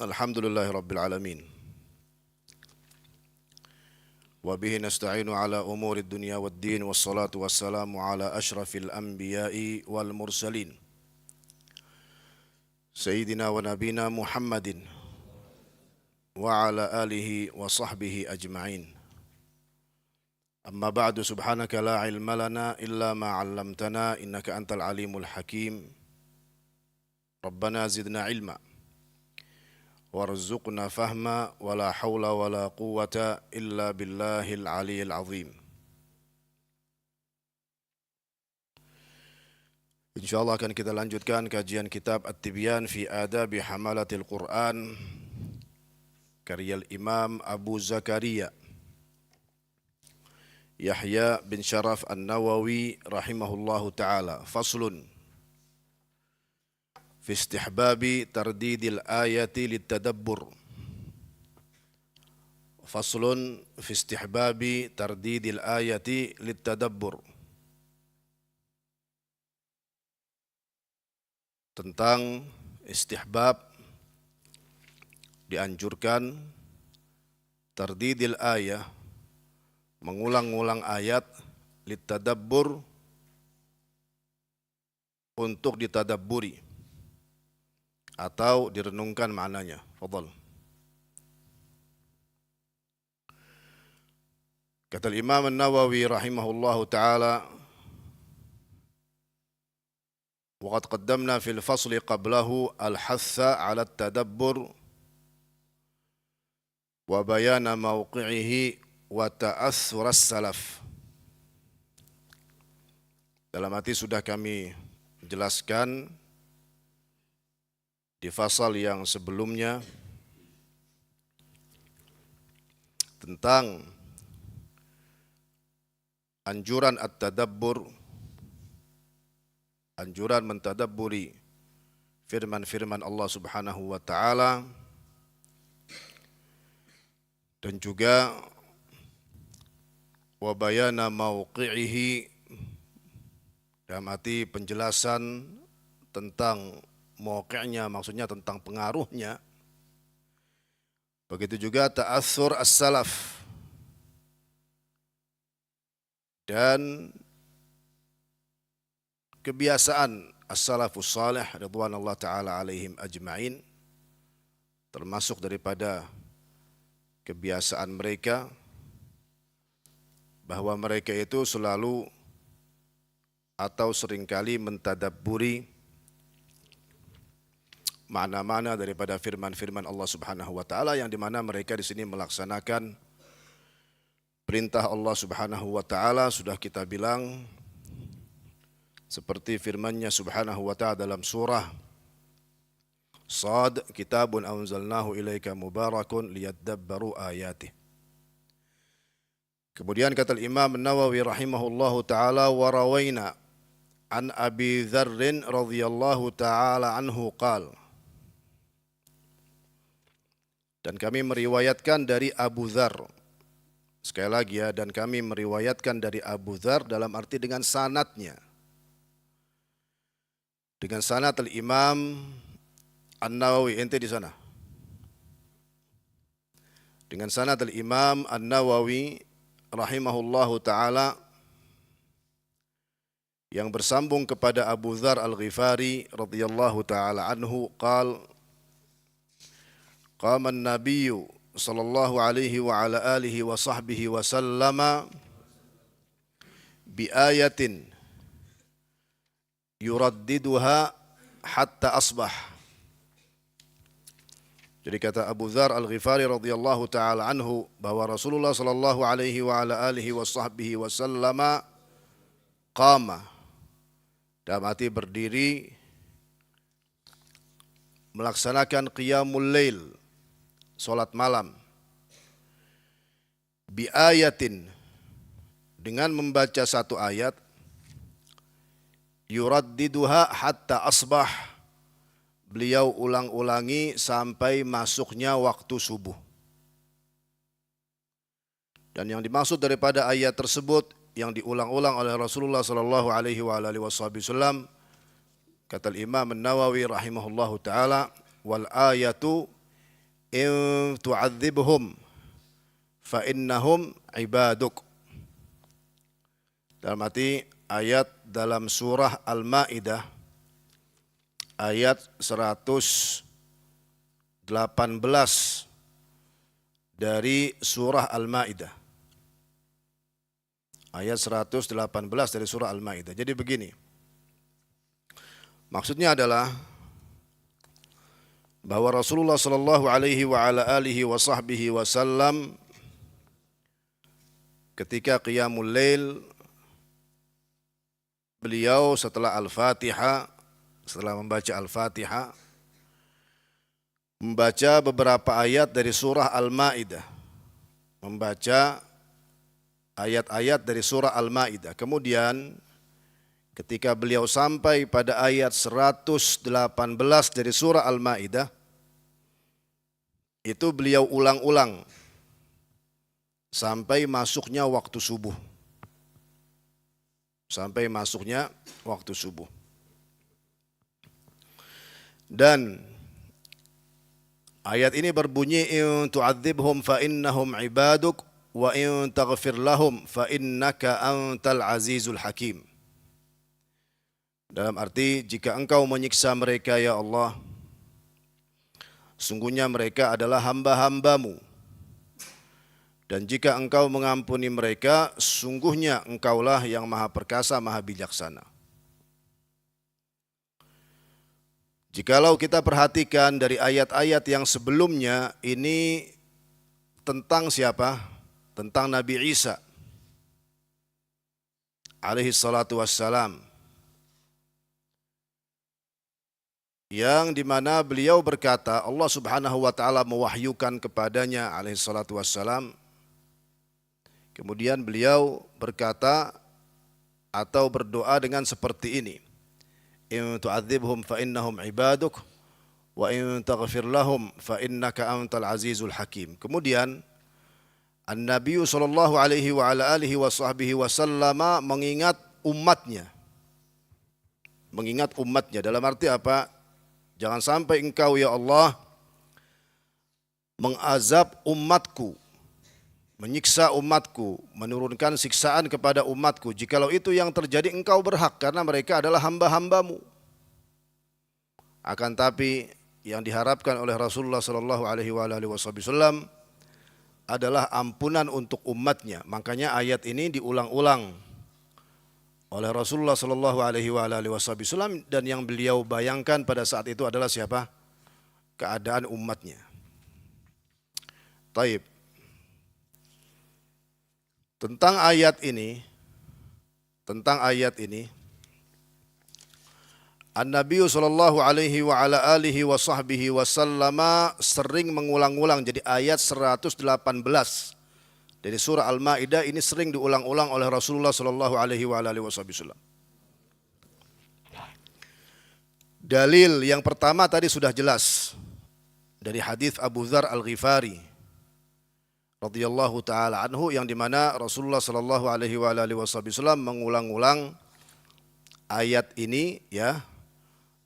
Alhamdulillahi Rabbil Alamin. Wa bihi nasta'inu ala umuri dunya wad din. Wassalatu wassalamu ala ashrafil anbiya'i wal mursalin Sayyidina wa nabina Muhammadin wa ala alihi wa sahbihi ajma'in. Amma ba'du, subhanaka la ilma lana illa ma 'allamtana innaka antal alimul hakim. Rabbana zidna ilma warzuqna fahma wala hawla wala quwwata illa billahil aliyil azim. Insyaallah akan kita lanjutkan kajian kitab At-Tibyan fi Adabi Hamalatil Quran karya Imam Abu Zakaria Yahya bin Sharaf An-Nawawi rahimahullahu ta'ala. Faslun fi istihbabi tardidil ayati littadabbur. Faslun fi istihbabi tardidil ayati littadabbur. Tentang istihbab, dianjurkan tardidil ayah, mengulang-ulang ayat, littadabbur, untuk ditadabburi atau direnungkan maknanya. Fadhal. Kata Imam An-Nawawi rahimahullahu ta'ala, wa qad qaddamna fil fasli qablahu al-hatha 'ala at-tadabbur wa bayana mawqi'ihi wa ta'assur as-salaf. Dalam arti sudah kami jelaskan di fasal yang sebelumnya tentang anjuran at-tadabbur, anjuran mentadabburi firman-firman Allah Subhanahu wa ta'ala, dan juga wa bayana mawqi'ihi, dalam arti penjelasan tentang mawqi'nya, maksudnya tentang pengaruhnya. Begitu juga ta'assur as-salaf, dan kebiasaan as-salafus salih ridwanullah ta'ala alaihim ajma'in, termasuk daripada kebiasaan mereka bahwa mereka itu selalu atau seringkali mentadabburi makna-makna daripada firman-firman Allah Subhanahu wa ta'ala, yang dimana mereka di sini melaksanakan perintah Allah Subhanahu wa ta'ala. Sudah kita bilang seperti firman-Nya Subhanahu wa ta'ala dalam surah Sad, kitabun anzalnahu ilaika mubarakun liyadabbaru ayatih. Kemudian kata Imam Nawawi rahimahullahu ta'ala, wa rawaina an Abi Dzarrin radhiyallahu ta'ala anhu qala, dan kami meriwayatkan dari Abu Dzar. Sekali lagi ya, dan kami meriwayatkan dari Abu Dzar dalam arti dengan sanadnya, dengan sanad al-Imam An-Nawawi. Ente di sana, dengan sanad al-Imam An-Nawawi rahimahullahu ta'ala, yang bersambung kepada Abu Dzar Al-Ghifari radhiyallahu ta'ala anhu qala, qama an-nabiyyu sallallahu alaihi wa ala alihi wa sahbihi wa sallama bi ayatin yuraddiduha hatta asbah. Jadi kata Abu Dzar Al-Ghifari radhiyallahu ta'ala anhu bahwa Rasulullah sallallahu alaihi wa ala alihi wa sahbihi wa sallama qama, dalam arti berdiri, melaksanakan qiyamul lail, salat malam, bi ayatin, dengan membaca satu ayat, yuraddiduha hatta asbah, beliau ulang-ulangi sampai masuknya waktu subuh. Dan yang dimaksud daripada ayat tersebut yang diulang-ulang oleh Rasulullah sallallahu alaihi wasallam, kata Imam An-Nawawi rahimahullahu taala, wal ayatu in tu'adzibhum fa innahum ibaduk. Dalam arti ayat dalam surah Al-Maidah ayat 118 dari surah Al-Maidah. Ayat 118 dari surah Al-Maidah. Jadi begini. Maksudnya adalah bahwa Rasulullah sallallahu alaihi wa ala alihi wa sahbihi wasallam ketika qiyamul lail, beliau setelah Al-Fatihah, setelah membaca Al-Fatihah, membaca beberapa ayat dari surah Al-Maidah, membaca ayat-ayat dari surah Al-Maidah. Kemudian ketika beliau sampai pada ayat 118 dari surah Al-Maidah, itu beliau ulang-ulang sampai masuknya waktu subuh. Sampai masuknya waktu subuh. Dan ayat ini berbunyi, in tu'adzibhum fa innahum ibaduk wa in taghfir lahum fa innaka antal azizul hakim. Dalam arti, jika engkau menyiksa mereka ya Allah, sungguhnya mereka adalah hamba-hambamu. Dan jika engkau mengampuni mereka, sungguhnya engkaulah yang maha perkasa, maha bijaksana. Jikalau kita perhatikan dari ayat-ayat yang sebelumnya, ini tentang siapa? Tentang Nabi Isa alaihi salatu wassalam, yang dimana beliau berkata, Allah subhanahu wa ta'ala mewahyukan kepadanya alaihi salatu wassalam. Kemudian beliau berkata atau berdoa dengan seperti ini, in tu'adzibhum fa innahum ibaduk wa in taghfir lahum fa innaka antal azizul hakim. Kemudian An-Nabi sallallahu alaihi wa ala alihi wa sahbihi wasallama mengingat umatnya. Mengingat umatnya dalam arti apa? Jangan sampai engkau ya Allah mengazab umatku, menyiksa umatku, menurunkan siksaan kepada umatku. Jikalau itu yang terjadi, engkau berhak karena mereka adalah hamba-hambamu. Akan tapi yang diharapkan oleh Rasulullah sallallahu alaihi wasallam adalah ampunan untuk umatnya. Makanya ayat ini diulang-ulang oleh Rasulullah sallallahu alaihi wasallam, dan yang beliau bayangkan pada saat itu adalah siapa? Keadaan umatnya. Taib. Tentang ayat ini, An-Nabi sallallahu alaihi wa ala alihi wa sahbihi wasallama sering mengulang-ulang. Jadi ayat 118 dari surah Al-Maidah ini sering diulang-ulang oleh Rasulullah sallallahu alaihi wa alihi wasallam. Dalil yang pertama tadi sudah jelas dari hadis Abu Dzar Al-Ghifari radhiyallahu taala anhu, yang dimana Rasulullah sallallahu alaihi wa alihi wasallam mengulang-ulang ayat ini ya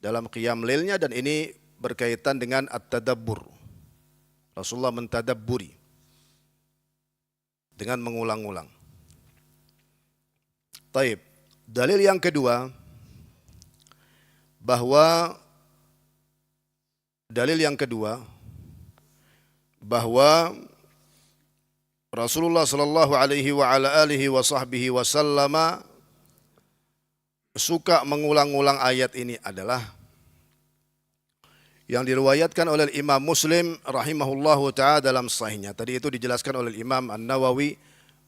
dalam qiyam lailnya, dan ini berkaitan dengan at-tadabbur. Rasulullah mentadabburi dengan mengulang-ulang. Taib. Dalil yang kedua bahwa Rasulullah sallallahu alaihi wa ala alihi wa sahbihi wasallama suka mengulang-ulang ayat ini adalah yang diriwayatkan oleh Imam Muslim rahimahullahu ta'ala dalam sahihnya. Tadi itu dijelaskan oleh Imam An-Nawawi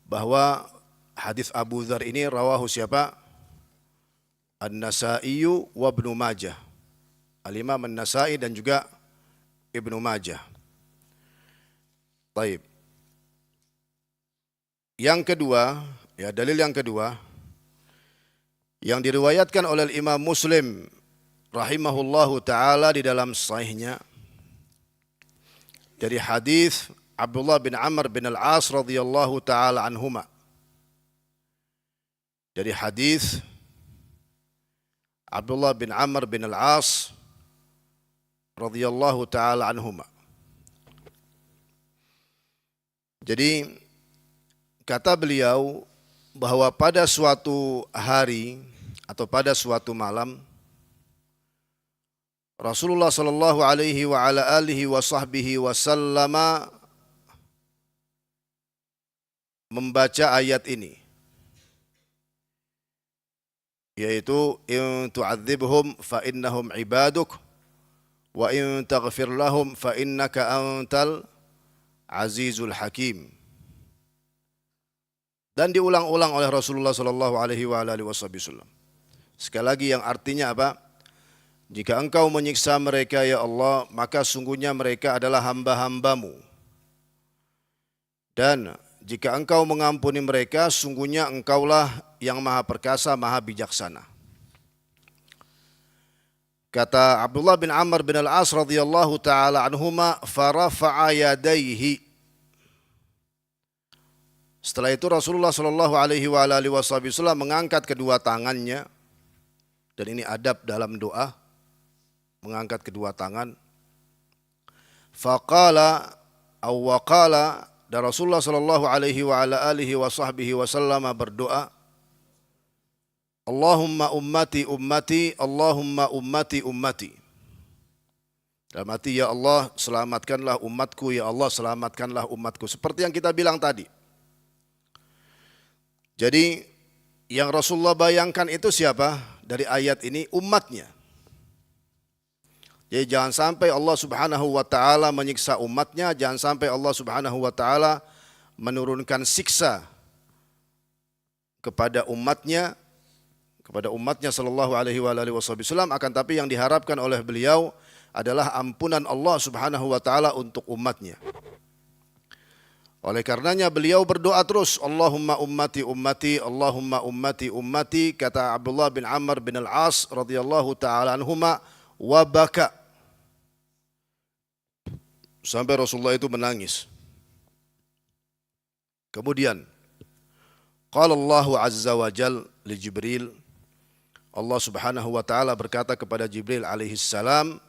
bahwa hadis Abu Dzar ini rawahu siapa? An-Nasa'i wa Ibnu Majah. Al-Imam An-Nasa'i dan juga Ibnu Majah. Taib. Yang kedua, ya dalil yang kedua yang diriwayatkan oleh Imam Muslim rahimahullahu taala di dalam sahihnya dari hadis Abdullah bin Amr bin Al-As radhiyallahu taala anhuma. Dari hadis Abdullah bin Amr bin Al-As radhiyallahu taala anhuma. Jadi kata beliau bahwa pada suatu hari atau pada suatu malam Rasulullah sallallahu alaihi wa ala alihi wa sahbihi wasallam membaca ayat ini, yaitu in tu'adzibhum fa innahum ibaduk wa in taghfir lahum fa innaka antal azizul hakim. Dan diulang-ulang oleh Rasulullah sallallahu alaihi wa alihi wasallam. Sekali lagi yang artinya apa? Jika engkau menyiksa mereka ya Allah, maka sungguhnya mereka adalah hamba-hambamu. Dan jika engkau mengampuni mereka, sungguhnya engkaulah yang maha perkasa, maha bijaksana. Kata Abdullah bin Amr bin Al-As radhiyallahu ta'ala anhuma, farafa'a yadaihi. Setelah itu Rasulullah sallallahu alaihi wa alihi wasallam mengangkat kedua tangannya, dan ini adab dalam doa, mengangkat kedua tangan. Faqala awwaqala, dan Rasulullah sallallahu alaihi wa ala alihi wasallam berdoa, Allahumma ummati ummati, Allahumma ummati ummati. Dalam arti, ya Allah selamatkanlah umatku, ya Allah selamatkanlah umatku. Seperti yang kita bilang tadi. Jadi yang Rasulullah bayangkan itu siapa? Dari ayat ini umatnya. Jadi jangan sampai Allah subhanahu wa ta'ala menyiksa umatnya, jangan sampai Allah subhanahu wa ta'ala menurunkan siksa kepada umatnya sallallahu alaihi wa alihi wasallam, akan tapi yang diharapkan oleh beliau adalah ampunan Allah subhanahu wa ta'ala untuk umatnya. Oleh karenanya beliau berdoa terus, Allahumma ummati ummati, Allahumma ummati ummati, kata Abdullah bin Amr bin Al-As radhiyallahu ta'ala anhuma, wa baka. Sampai Rasulullah itu menangis. Kemudian qala Allahu azza wa jal li Jibril, Allah subhanahu wa ta'ala berkata kepada Jibril alaihi salam,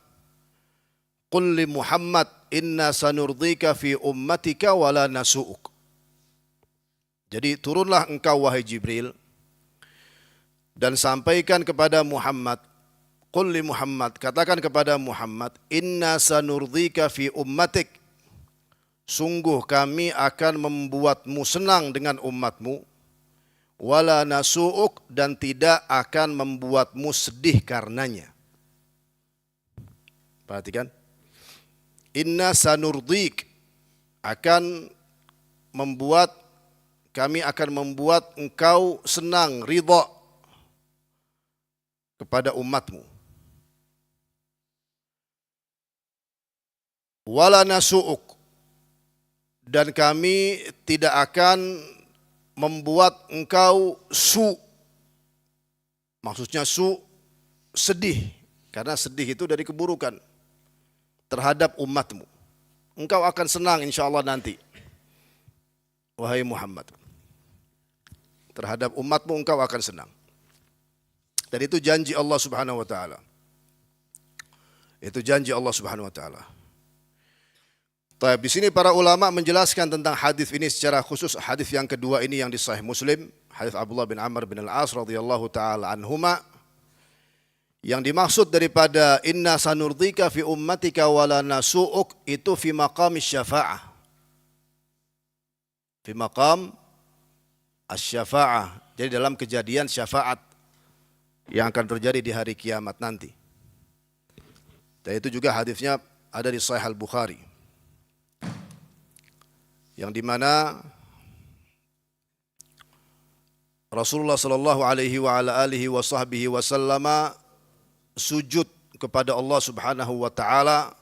qul li Muhammad inna sanurdika fi ummatika wala nasu'uk. Jadi turunlah engkau wahai Jibril dan sampaikan kepada Muhammad, qul li Muhammad, katakan kepada Muhammad, inna sanurdika fi ummatik, sungguh kami akan membuatmu senang dengan umatmu, wala nasu'uk, dan tidak akan membuatmu sedih karenanya. Perhatikan, inna sanurdik, kami akan membuat engkau senang, ridha kepada umatmu. Wala nasu'uk, dan kami tidak akan membuat engkau maksudnya sedih, karena sedih itu dari keburukan, terhadap umatmu. Engkau akan senang insyaallah nanti, wahai Muhammad, terhadap umatmu engkau akan senang. Dan itu janji Allah subhanahu wa ta'ala. Itu janji Allah subhanahu wa ta'ala. Di sini para ulama menjelaskan tentang hadis ini secara khusus. Hadis yang kedua ini yang di Sahih Muslim, hadis Abdullah bin Amr bin Al-As radhiyallahu taala anhuma, yang dimaksud daripada inna sanurdika fi ummatika wala nasu'uk itu fi maqam syafa'ah. Fi maqam asy-syafa'ah. Jadi dalam kejadian syafaat yang akan terjadi di hari kiamat nanti. Dan itu juga hadisnya ada di Sahih Al-Bukhari, yang dimana Rasulullah sallallahu alaihi wa ala alihi wa sahbihi wasallam sujud kepada Allah subhanahu wa ta'ala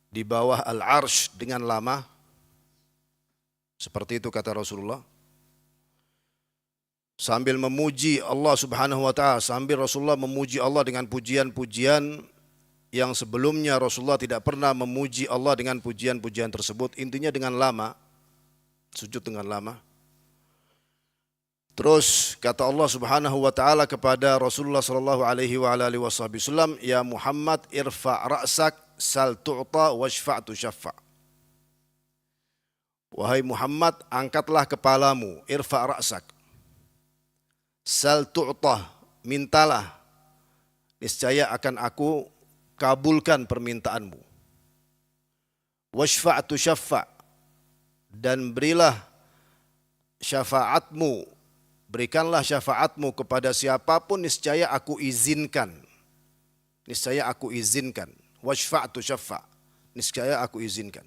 di bawah al-arsh dengan lama. Seperti itu kata Rasulullah. Sambil memuji Allah subhanahu wa ta'ala, sambil Rasulullah memuji Allah dengan pujian-pujian yang sebelumnya Rasulullah tidak pernah memuji Allah dengan pujian-pujian tersebut. Intinya dengan lama, sujud dengan lama. Terus kata Allah subhanahu wa ta'ala kepada Rasulullah sallallahu alaihi wa alihi wasallam, ya Muhammad irfa' ra'sak sal tu'ta washfa' tushaffa. Wahai Muhammad, angkatlah kepalamu, irfa' ra'sak. Sal tu'tah, mintalah, niscaya akan aku kabulkan permintaanmu. Washfa' tushaffa', dan berilah syafaatmu, berikanlah syafaatmu kepada siapapun, niscaya aku izinkan. Niscaya aku izinkan. Washfa' tushaffa', niscaya aku izinkan.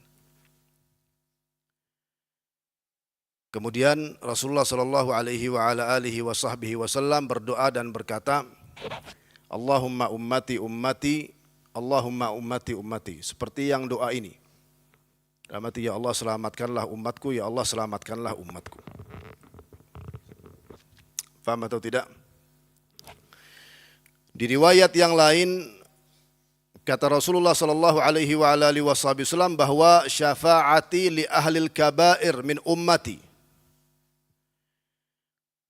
Kemudian Rasulullah sallallahu alaihi wa ala alihi wa sahbihi wasallam berdoa dan berkata, Allahumma ummati ummati, Allahumma ummati ummati. Seperti yang doa ini. Dalam arti, ya Allah selamatkanlah umatku, ya Allah selamatkanlah umatku. Faham atau tidak? Di riwayat yang lain kata Rasulullah sallallahu alaihi wa ala alihi wasallam bahwa syafaati li ahlil kabair min ummati.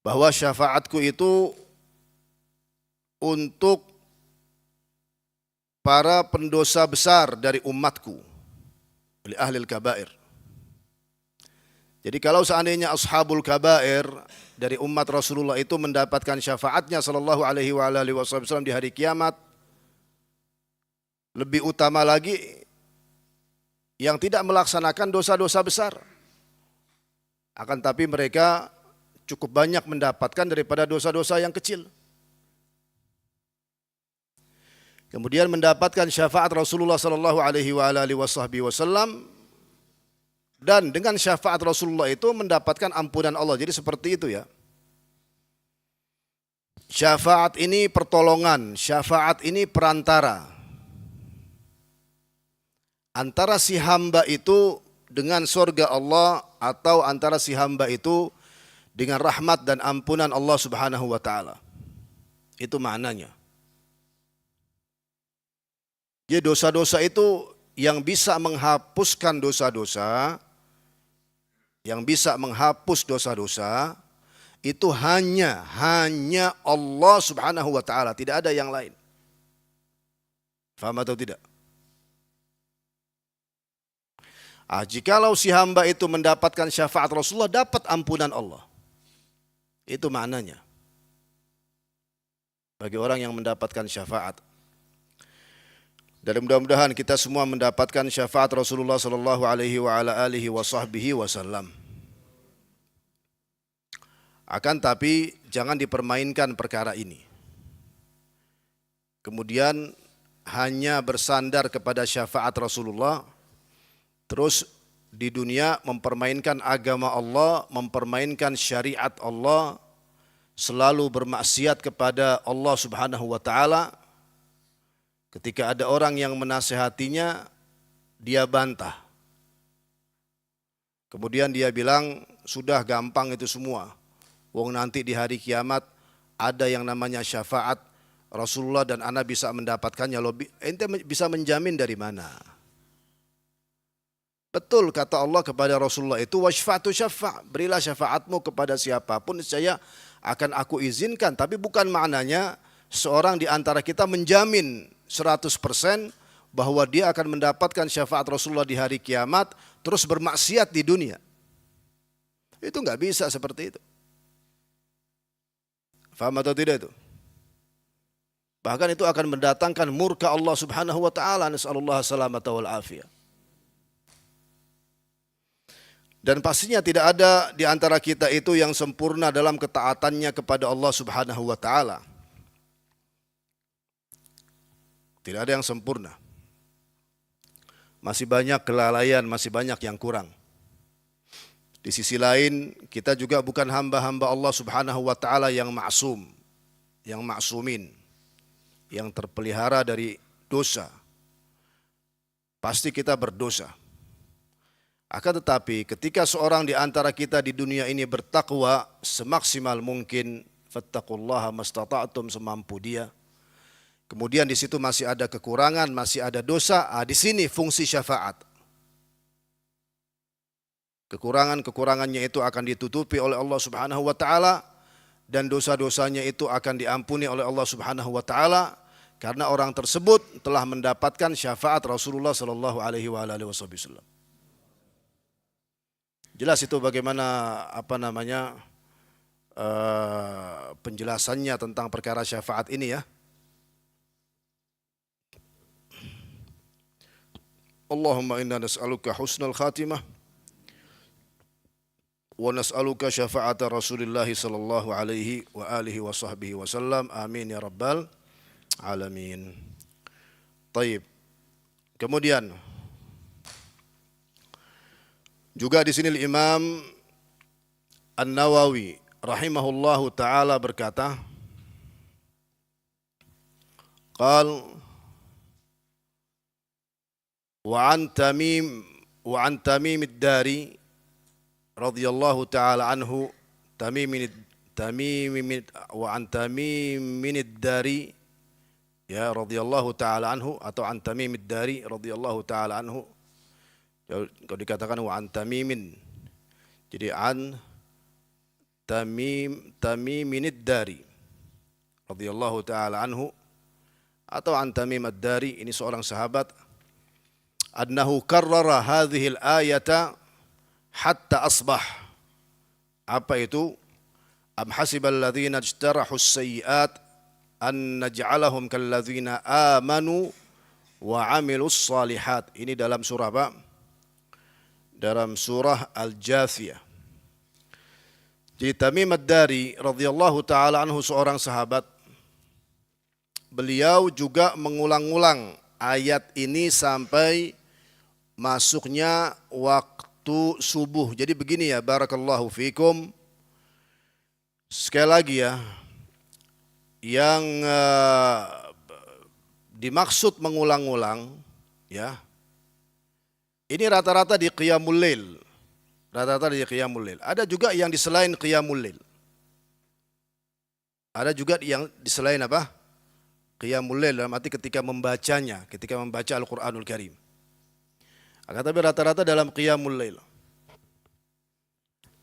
Bahwa syafaatku itu untuk para pendosa besar dari umatku, li ahlil kabair. Jadi kalau seandainya ashabul kabair dari umat Rasulullah itu mendapatkan syafaatnya sallallahu alaihi wa alihi wasallam di hari kiamat, lebih utama lagi yang tidak melaksanakan dosa-dosa besar. Akan tapi mereka cukup banyak mendapatkan daripada dosa-dosa yang kecil. Kemudian mendapatkan syafaat Rasulullah sallallahu alaihi wa alihi wasallam, dan dengan syafaat Rasulullah itu mendapatkan ampunan Allah. Jadi seperti itu ya. Syafaat ini pertolongan, syafaat ini perantara antara si hamba itu dengan surga Allah, atau antara si hamba itu dengan rahmat dan ampunan Allah Subhanahu wa taala. Itu maknanya. Jadi dosa-dosa itu yang bisa menghapuskan dosa-dosa, yang bisa menghapus dosa-dosa itu hanya Allah Subhanahu wa taala, tidak ada yang lain. Faham atau tidak? Jikalau si hamba itu mendapatkan syafaat Rasulullah, dapat ampunan Allah. Itu maknanya. Bagi orang yang mendapatkan syafaat. Dan mudah-mudahan kita semua mendapatkan syafaat Rasulullah sallallahu alaihi wa ala alihi wa sahbihi wasallam. Akan tapi jangan dipermainkan perkara ini. Kemudian hanya bersandar kepada syafaat Rasulullah, terus di dunia mempermainkan agama Allah, mempermainkan syariat Allah, selalu bermaksiat kepada Allah Subhanahu wa taala. Ketika ada orang yang menasehatinya, dia bantah. Kemudian dia bilang, sudah gampang itu semua. Wong nanti di hari kiamat ada yang namanya syafaat Rasulullah dan ana bisa mendapatkannya. Ente bisa menjamin dari mana? Betul kata Allah kepada Rasulullah itu, washfa'tu syafa', berilah syafaatmu kepada siapapun, saya akan aku izinkan. Tapi bukan maknanya seorang di antara kita menjamin 100% bahwa dia akan mendapatkan syafaat Rasulullah di hari kiamat terus bermaksiat di dunia. Itu enggak bisa seperti itu. Faham atau tidak itu? Bahkan itu akan mendatangkan murka Allah Subhanahu wa taala. Nasallallahu salamata wal afiyah. Dan pastinya tidak ada di antara kita itu yang sempurna dalam ketaatannya kepada Allah Subhanahu wa taala. Tidak ada yang sempurna. Masih banyak kelalaian, masih banyak yang kurang. Di sisi lain, kita juga bukan hamba-hamba Allah Subhanahu wa taala yang maksum, yang maksumin, yang terpelihara dari dosa. Pasti kita berdosa. Akan tetapi ketika seorang di antara kita di dunia ini bertakwa semaksimal mungkin, fattaqullaha mastata'tum, semampu dia. Kemudian di situ masih ada kekurangan, masih ada dosa, di sini fungsi syafaat. Kekurangan-kekurangannya itu akan ditutupi oleh Allah Subhanahu wa taala, dan dosa-dosanya itu akan diampuni oleh Allah Subhanahu wa taala, karena orang tersebut telah mendapatkan syafaat Rasulullah sallallahu alaihi wasallam. Jelas itu bagaimana penjelasannya tentang perkara syafaat ini ya. Allahumma inna nas'aluka husnal khatimah wa nas'aluka syafa'ata Rasulillah sallallahu alaihi wa alihi wa sahbihi wasallam. Amin ya rabbal alamin. Taib. Kemudian juga di sini Imam An-Nawawi rahimahullahu taala berkata, qal wa an Tamim ad-Dari radhiyallahu taala anhu, Tamim ad-Dari ya radhiyallahu taala anhu, atau an Tamim ad-Dari radhiyallahu taala anhu. Kalau dikatakan wa an Tamimin, jadi an Tamimin ad-Dari radhiyallahu taala anhu, atau an Tamim ad-Dari, ini seorang sahabat, annahu karrara hadhihi al-ayata hatta asbah. Apa itu? Am hasibal ladzina ijtarahu as-sayyi'at an naj'alahum kal ladzina amanu wa 'amilus shalihat. Ini dalam surah apa? Dalam surah Al-Jathiyah. Jadi Tamim ad-Dari radhiyallahu taala anhu seorang sahabat. Beliau juga mengulang-ulang ayat ini sampai masuknya waktu subuh. Jadi begini ya, barakallahu fikum. Sekali lagi ya, yang dimaksud mengulang-ulang ya, ini rata-rata di qiyamul lail. Rata-rata di qiyamul lail. Ada juga yang di selain qiyamul lail. Ada juga yang di selain apa? Qiyamul lail, dalam arti ketika membacanya, ketika membaca Al-Qur'anul Karim. Akan tapi rata-rata dalam qiyamul lail.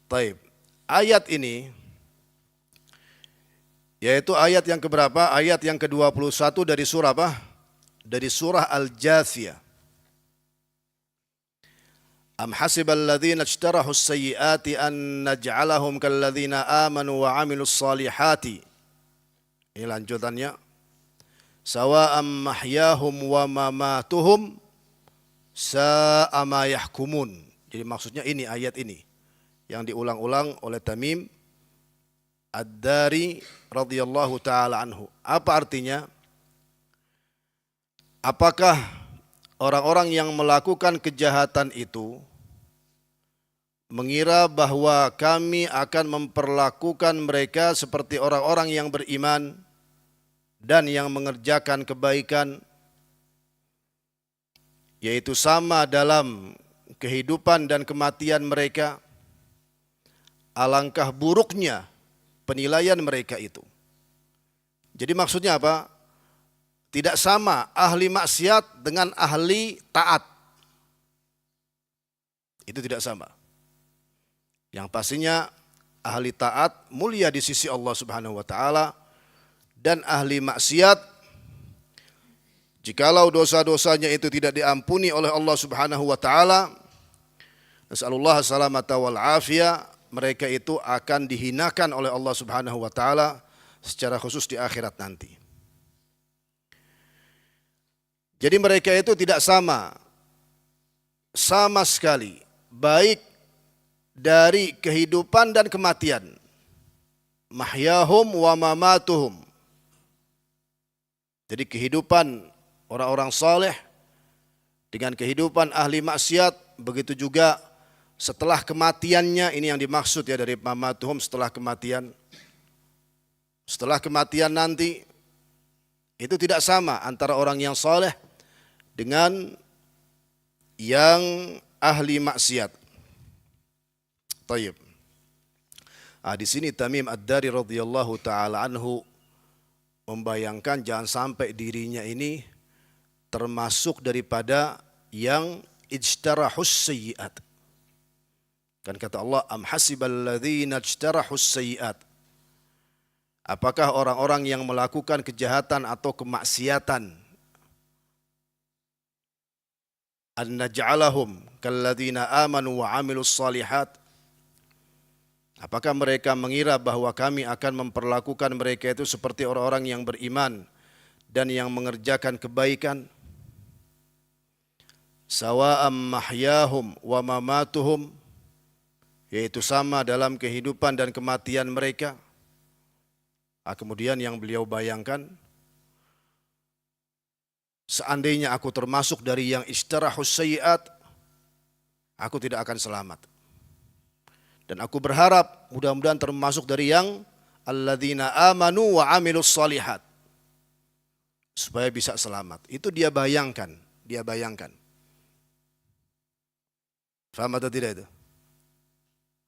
Taib. Ayat ini yaitu ayat yang keberapa? Ayat yang ke-21 dari surah apa? Dari surah Al-Jathiyah. Am hasibal ladzina ijtarahu as-sayyi'ati an naj'alahum kal ladzina amanu wa 'amilus salihati. Ini lanjutannya. Sawa'am mahyahum wa mamatuhum sa'a ma yahkumun. Jadi maksudnya ini ayat ini yang diulang-ulang oleh Tamim ad-Dari radhiyallahu taala anhu. Apa artinya? Apakah orang-orang yang melakukan kejahatan itu mengira bahwa kami akan memperlakukan mereka seperti orang-orang yang beriman dan yang mengerjakan kebaikan, yaitu sama dalam kehidupan dan kematian mereka? Alangkah buruknya penilaian mereka itu. Jadi maksudnya apa? Tidak sama ahli maksiat dengan ahli taat. Itu tidak sama. Yang pastinya ahli taat mulia di sisi Allah Subhanahu wa taala, dan ahli maksiat jikalau dosa-dosanya itu tidak diampuni oleh Allah Subhanahu wa taala, nasallallahu salamata wal afiyah, mereka itu akan dihinakan oleh Allah Subhanahu wa taala secara khusus di akhirat nanti. Jadi mereka itu tidak sama sekali, baik dari kehidupan dan kematian. Mahyahum wa mamatuhum. Jadi kehidupan orang-orang saleh dengan kehidupan ahli maksiat, begitu juga setelah kematiannya. Ini yang dimaksud ya dari mamatuhum, setelah kematian. Setelah kematian nanti itu tidak sama antara orang yang saleh dengan yang ahli maksiat. Tayyib. Di sini Tamim ad-Dari radhiyallahu taala anhu membayangkan jangan sampai dirinya ini termasuk daripada yang ijtarahus sayyi'at. Kan kata Allah, am hasibal ladzina ijtarahus sayyi'at. Apakah orang-orang yang melakukan kejahatan atau kemaksiatan, an naj'alahum kalladzina amanu wa 'amilus shalihat, Apakah mereka mengira bahwa kami akan memperlakukan mereka itu seperti orang-orang yang beriman dan yang mengerjakan kebaikan? Sawa'am mahyahum wa mamatuhum, yaitu sama dalam kehidupan dan kematian mereka. Kemudian yang beliau bayangkan, seandainya aku termasuk dari yang istarahus sayyi'at, aku tidak akan selamat. Dan aku berharap mudah-mudahan termasuk dari yang alladzina amanu wa amilus shalihat, supaya bisa selamat. Itu dia bayangkan, Faham atau tidak itu?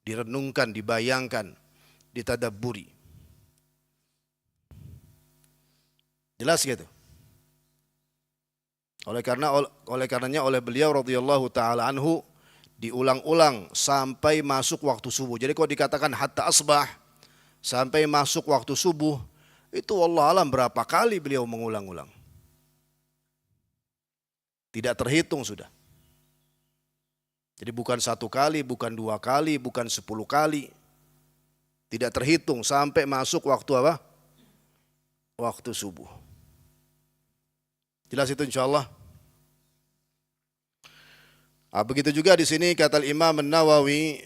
Direnungkan, dibayangkan, ditadabburi. Jelas gitu? Oleh karenanya oleh beliau radhiyallahu taala anhu diulang-ulang sampai masuk waktu subuh. Jadi kalau dikatakan hatta asbah, sampai masuk waktu subuh, itu wallahu alam berapa kali beliau mengulang-ulang. Tidak terhitung sudah. Jadi bukan 1 kali, bukan 2 kali, bukan 10 kali. Tidak terhitung sampai masuk waktu apa? Waktu subuh. Jelas itu insyaallah. Begitu juga di sini kata Imam An-Nawawi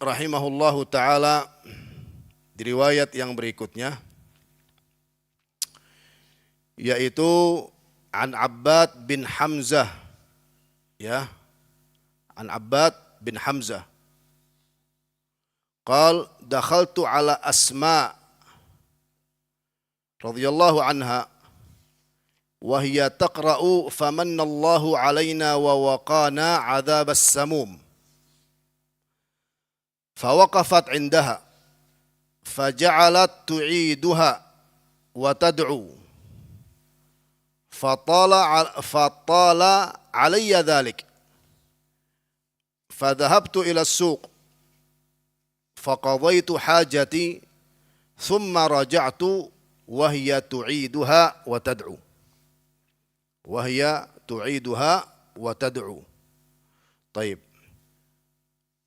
rahimahullahu taala di riwayat yang berikutnya, yaitu an Abbad bin Hamzah, ya, an Abbad bin Hamzah qal dakhaltu ala Asma radhiyallahu anha wa hiya taqra'u famanna Allahu 'alaina wa waqana 'adzabas samum fawaqafat 'indaha faja'alat tu'iduha wa tad'u fatala 'alayya dhalik fadhahabtu ila as-suq faqadaitu hajati thumma raja'tu wa hiya tu'iduha wa tad'u Taib.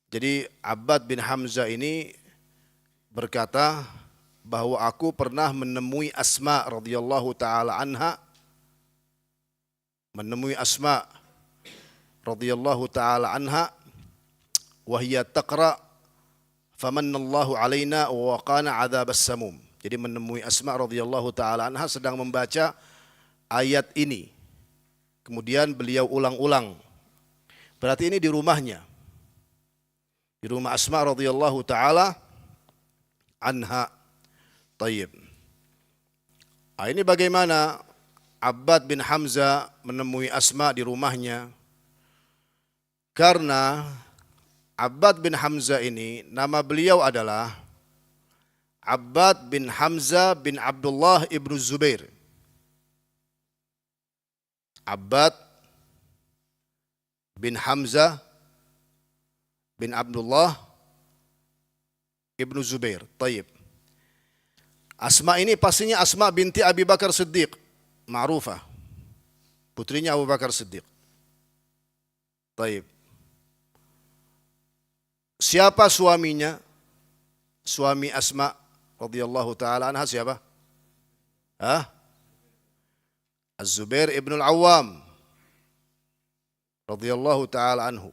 Jadi Abbad bin Hamzah ini berkata bahwa aku pernah menemui Asma radhiyallahu taala anha, wa hiya taqra famannallahu alaina wa waqana 'adzabas samum. Jadi menemui Asma radhiyallahu taala anha sedang membaca ayat ini. Kemudian beliau ulang-ulang. Berarti ini di rumahnya. Di rumah Asma radhiyallahu taala anha. Tayyib. Ini bagaimana Abbad bin Hamzah menemui Asma di rumahnya? Karena Abbad bin Hamzah ini nama beliau adalah Abbad bin Hamzah bin Abdullah ibnu Zubair. Abbad bin Hamzah bin Abdullah ibnu Zubair. Tayyib. Asma ini pastinya Asma binti Abi Bakar Siddiq, ma'rufah, putrinya Abu Bakar Siddiq. Tayyib. Siapa suaminya? Suami Asma radhiyallahu taala anha siapa? Az-Zubair ibn al-Awwam radhiyallahu taala anhu.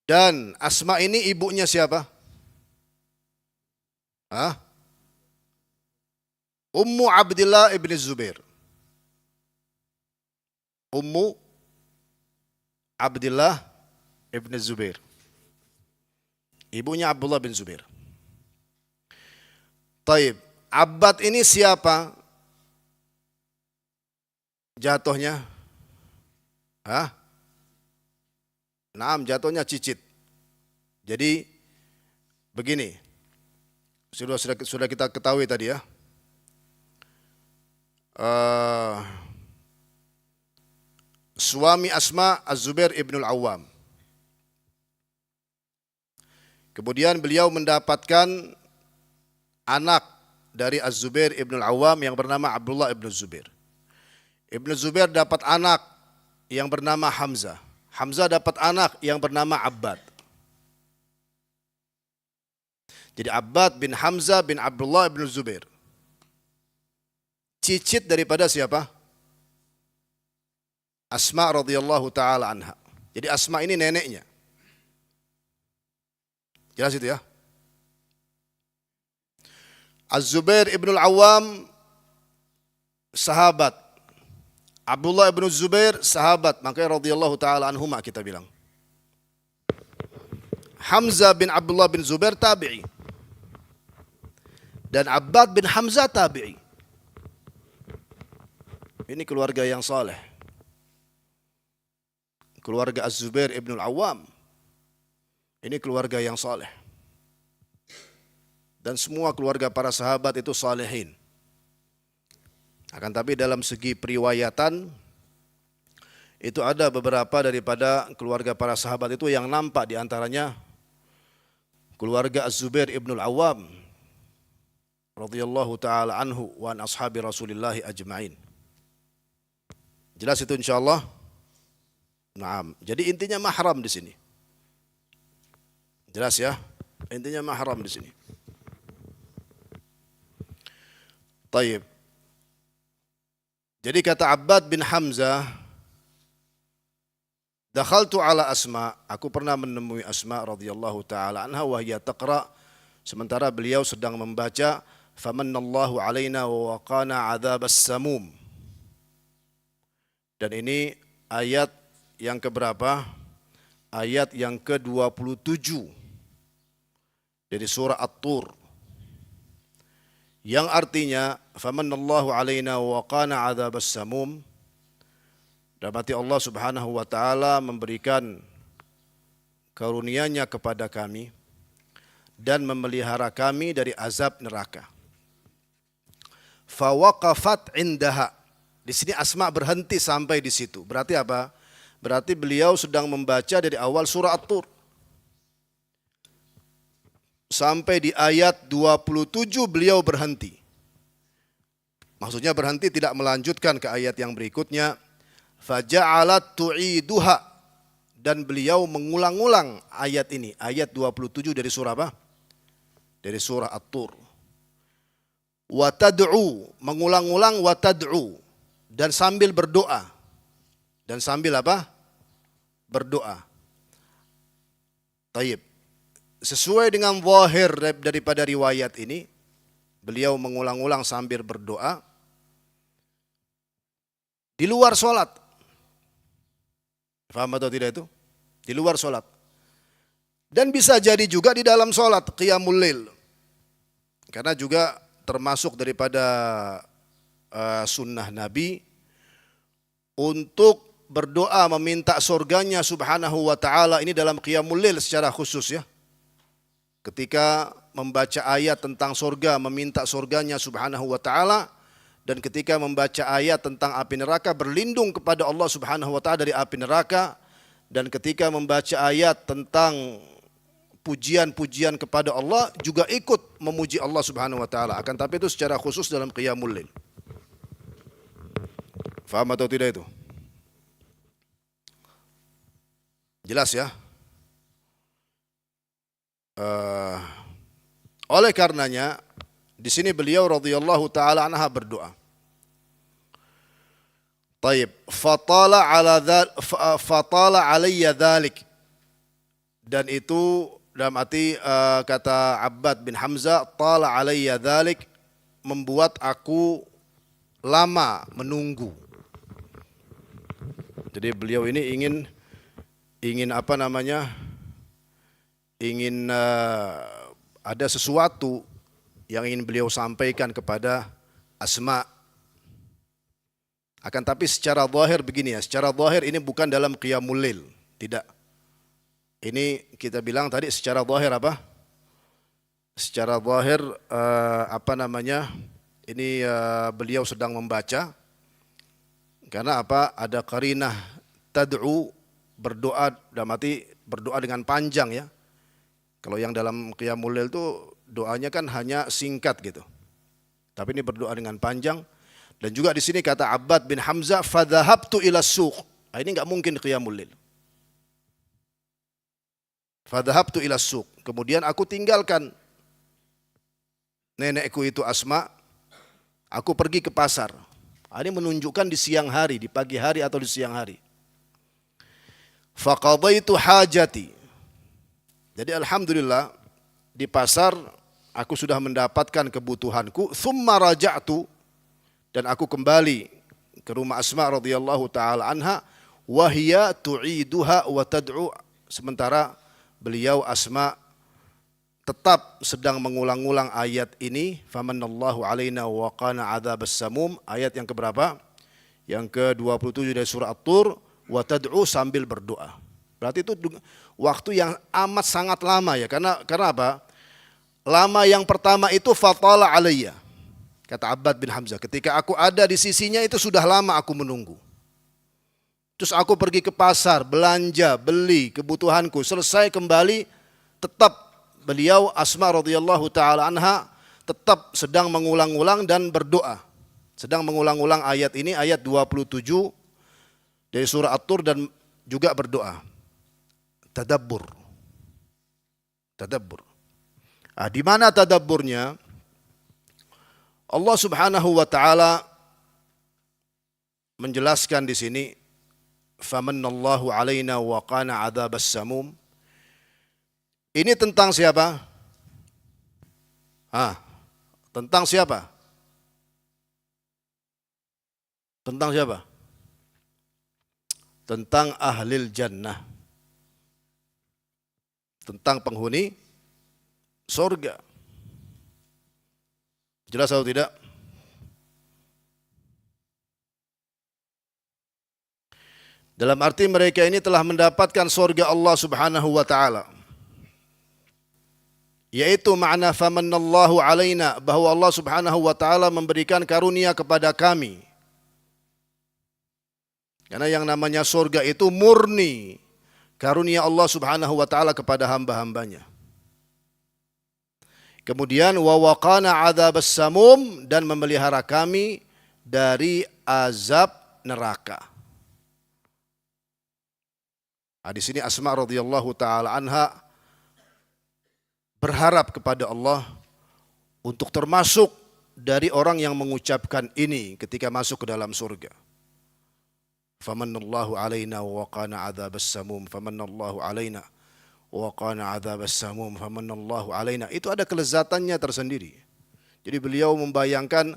Dan Asma ini ibunya siapa? Ummu Abdillah ibn Zubair. Ummu Abdillah ibn Zubair. Ibunya Abdullah bin Zubair. Taib. Abbad ini siapa? Jatuhnya? Naam, jatuhnya cicit. Jadi begini. Sudah kita ketahui tadi ya. Suami Asma Az-Zubair ibn al-Awwam. Kemudian beliau mendapatkan anak dari Az-Zubair ibn al-Awwam yang bernama Abdullah ibn Zubair. Ibn Zubair dapat anak yang bernama Hamzah. Hamzah dapat anak yang bernama Abbad. Jadi Abbad bin Hamzah bin Abdullah bin Zubair. Cicit daripada siapa? Asma radhiyallahu taala anha. Jadi Asma ini neneknya. Jelas itu ya? Az-Zubair ibn al-Awwam sahabat. Abdullah ibn Zubair sahabat, makanya radhiyallahu taala anhuma kita bilang. Hamzah bin Abdullah bin Zubair tabi'i. Dan Abbad bin Hamzah tabi'i. Ini keluarga yang saleh. Keluarga Az-Zubair ibn al-Awwam. Ini keluarga yang saleh. Dan semua keluarga para sahabat itu salehin. Akan tapi dalam segi periwayatan, itu ada beberapa daripada keluarga para sahabat itu yang nampak, di antaranya keluarga Az-Zubair ibn al-Awwam radhiyallahu taala anhu wa an ashabi Rasulillah ajma'in. Jelas itu insyaallah? Naam. Jadi intinya mahram di sini. Jelas ya? Intinya mahram di sini. Taib. Jadi kata Abbad bin Hamzah, dakhaltu ala Asma, aku pernah menemui Asma radhiyallahu taala anha wa hiya taqra, sementara beliau sedang membaca famannallahu alaina wa waqana adzabas samum. Dan ini ayat yang keberapa? Ayat yang ke-27 dari surah At-Tur. Yang artinya famannallahu alaina wa waqana adzabas samum. Berarti Allah Subhanahu wa taala memberikan karunia-Nya kepada kami dan memelihara kami dari azab neraka. Fa waqafat indaha. Di sini Asma berhenti sampai di situ. Berarti apa? Berarti beliau sedang membaca dari awal surah At-Tur sampai di ayat 27 beliau berhenti. Maksudnya berhenti, tidak melanjutkan ke ayat yang berikutnya. Faja'alat tu'iduha, dan beliau mengulang-ulang ayat ini, ayat 27 dari surah apa? Dari surah At-Tur. Wa tad'u, mengulang-ulang wa tad'u, dan sambil berdoa. Dan sambil apa? Berdoa. Taib. Sesuai dengan zahir daripada riwayat ini, beliau mengulang-ulang sambil berdoa di luar sholat. Faham atau tidak itu? Di luar sholat. Dan bisa jadi juga di dalam sholat, qiyamul lail. Karena juga termasuk daripada sunnah Nabi untuk berdoa meminta surganya Subhanahu wa ta'ala ini dalam qiyamul lail secara khusus ya. Ketika membaca ayat tentang surga, meminta surganya Subhanahu wa ta'ala, dan ketika membaca ayat tentang api neraka, berlindung kepada Allah Subhanahu wa ta'ala dari api neraka, dan ketika membaca ayat tentang pujian-pujian kepada Allah, juga ikut memuji Allah Subhanahu wa ta'ala. Akan tapi itu secara khusus dalam qiyamul lail. Faham atau tidak itu? Jelas ya? Oleh karenanya di sini beliau radhiyallahu taala anha berdoa. Taib, fatala alayya dzalik. Dan itu dalam arti kata Abbad bin Hamzah, tala alayya dzalik, membuat aku lama menunggu. Jadi beliau ini ingin apa namanya? Ingin ada sesuatu yang ingin beliau sampaikan kepada Asma. Akan tapi secara zahir begini ya, secara zahir ini bukan dalam qiyamul lail, tidak. Ini kita bilang tadi secara zahir apa? Secara zahir apa namanya? Ini beliau sedang membaca. Karena apa? Ada qarinah tad'u, berdoa, dalam arti berdoa dengan panjang ya. Kalau yang dalam qiyamul lail itu doanya kan hanya singkat gitu. Tapi ini berdoa dengan panjang. Dan juga di sini kata Abbad bin Hamzah, fadhahabtu ila suq. Ini enggak mungkin qiyamul lail. Fadhahabtu ila suq. Kemudian aku tinggalkan nenekku itu Asma, aku pergi ke pasar. Ini menunjukkan di siang hari, di pagi hari atau di siang hari. Faqadaitu hajati. Jadi alhamdulillah di pasar aku sudah mendapatkan kebutuhanku. Thumma raja'tu, dan aku kembali ke rumah Asma radhiyallahu taala anha, wa hiya tu'iduha wa tad'u, sementara beliau Asma tetap sedang mengulang-ulang ayat ini, famanallahu alaina wa qana adzabas samum, ayat yang keberapa? Yang ke-27 dari surah At-Tur, wa tad'u, sambil berdoa. Berarti itu waktu yang amat sangat lama ya, karena apa? Lama yang pertama itu fatala alayya. Kata Abbad bin Hamzah, ketika aku ada di sisinya itu sudah lama aku menunggu. Terus aku pergi ke pasar, belanja, beli kebutuhanku, selesai kembali, tetap beliau Asma radhiyallahu taala anha tetap sedang mengulang-ulang dan berdoa. Sedang mengulang-ulang ayat ini, ayat 27 dari surah At-Tur, dan juga berdoa. Tadabbur. Tadabbur. Di mana tadabburnya? Allah Subhanahu wa taala menjelaskan di sini, famanallahu alaina wa qana adzabas samum. Ini tentang siapa? Tentang siapa? Tentang siapa? Tentang ahlil jannah. Tentang penghuni surga. Jelas atau tidak? Dalam arti mereka ini telah mendapatkan surga Allah Subhanahu wa taala. Yaitu makna famanallahu alaina, bahwa Allah Subhanahu wa taala memberikan karunia kepada kami. Karena yang namanya surga itu murni karunia Allah Subhanahu wa taala kepada hamba-hambanya. Kemudian wa waqana adzabas samum, dan memelihara kami dari azab neraka. Di sini Asma radhiyallahu taala anha berharap kepada Allah untuk termasuk dari orang yang mengucapkan ini ketika masuk ke dalam surga. Famanallahu alaina wa qana adzabas samum, famanallahu alaina wa qana adzabas samum, famanallahu alaina. Itu ada kelezatannya tersendiri. Jadi beliau membayangkan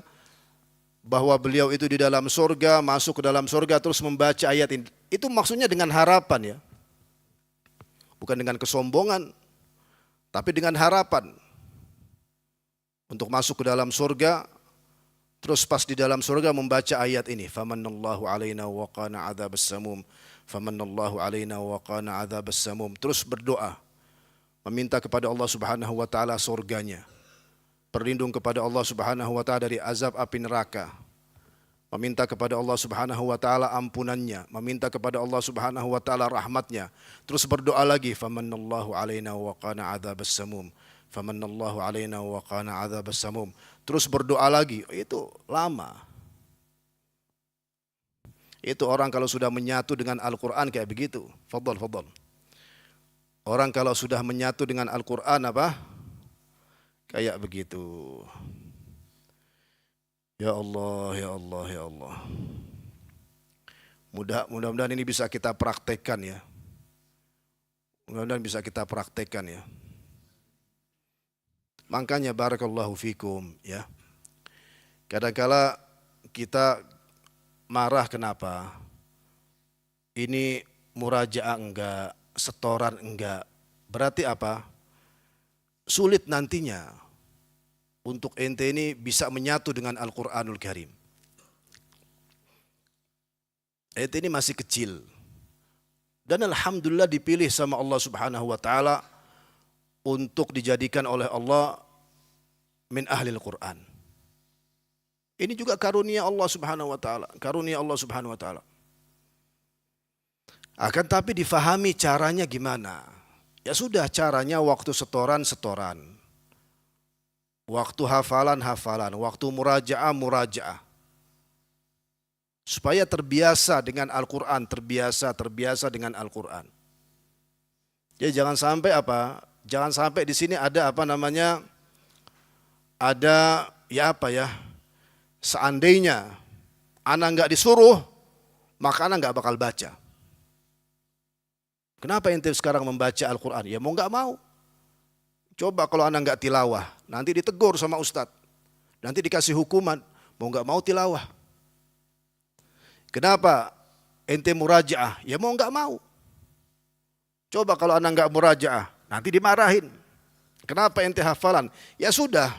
bahwa beliau itu di dalam surga, masuk ke dalam surga terus membaca ayat ini. Itu maksudnya dengan harapan ya. Bukan dengan kesombongan, tapi dengan harapan untuk masuk ke dalam surga. Terus pas di dalam surga membaca ayat ini, famanallahu alaina wa qana adzabas samum, famanallahu alaina wa qana adzabas samum. Terus berdoa, meminta kepada Allah Subhanahu wa taala surganya, berlindung kepada Allah Subhanahu wa taala dari azab api neraka, meminta kepada Allah Subhanahu wa taala ampunannya, meminta kepada Allah Subhanahu wa taala rahmatnya. Terus berdoa lagi, famanallahu alaina wa qana adzabas samum, famanallahu alaina wa qana adzabas samum. Terus berdoa lagi. Itu lama. Itu orang kalau sudah menyatu dengan Al-Qur'an kayak begitu. Fadhal. Orang kalau sudah menyatu dengan Al-Qur'an apa? Kayak begitu. Ya Allah, ya Allah, ya Allah. Mudah-mudahan ini bisa kita praktekkan ya. Mudah-mudahan bisa kita praktekkan ya. Makanya barakallahu fikum ya. Kadang-kala kita marah kenapa? Ini murajaah enggak, setoran enggak. Berarti apa? Sulit nantinya untuk ente ini bisa menyatu dengan Al-Qur'anul Karim. Ente ini masih kecil. Dan alhamdulillah dipilih sama Allah Subhanahu wa taala untuk dijadikan oleh Allah min ahlil Quran. Ini juga karunia Allah Subhanahu wa taala, karunia Allah Subhanahu wa taala. Akan tapi difahami caranya gimana? Ya sudah, caranya waktu setoran, waktu hafalan, waktu murajaah. Supaya terbiasa dengan Al-Quran, terbiasa dengan Al-Quran. Ya jangan sampai apa? Jangan sampai di sini ada ada seandainya anak nggak disuruh, maka anak nggak bakal baca. Kenapa ente sekarang membaca Al-Quran? Ya mau nggak mau. Coba kalau anak nggak tilawah, nanti ditegur sama ustadz, nanti dikasih hukuman, mau nggak mau tilawah. Kenapa ente murajaah? Ya mau nggak mau. Coba kalau anak nggak murajaah, nanti dimarahin. Kenapa ente hafalan? Ya sudah,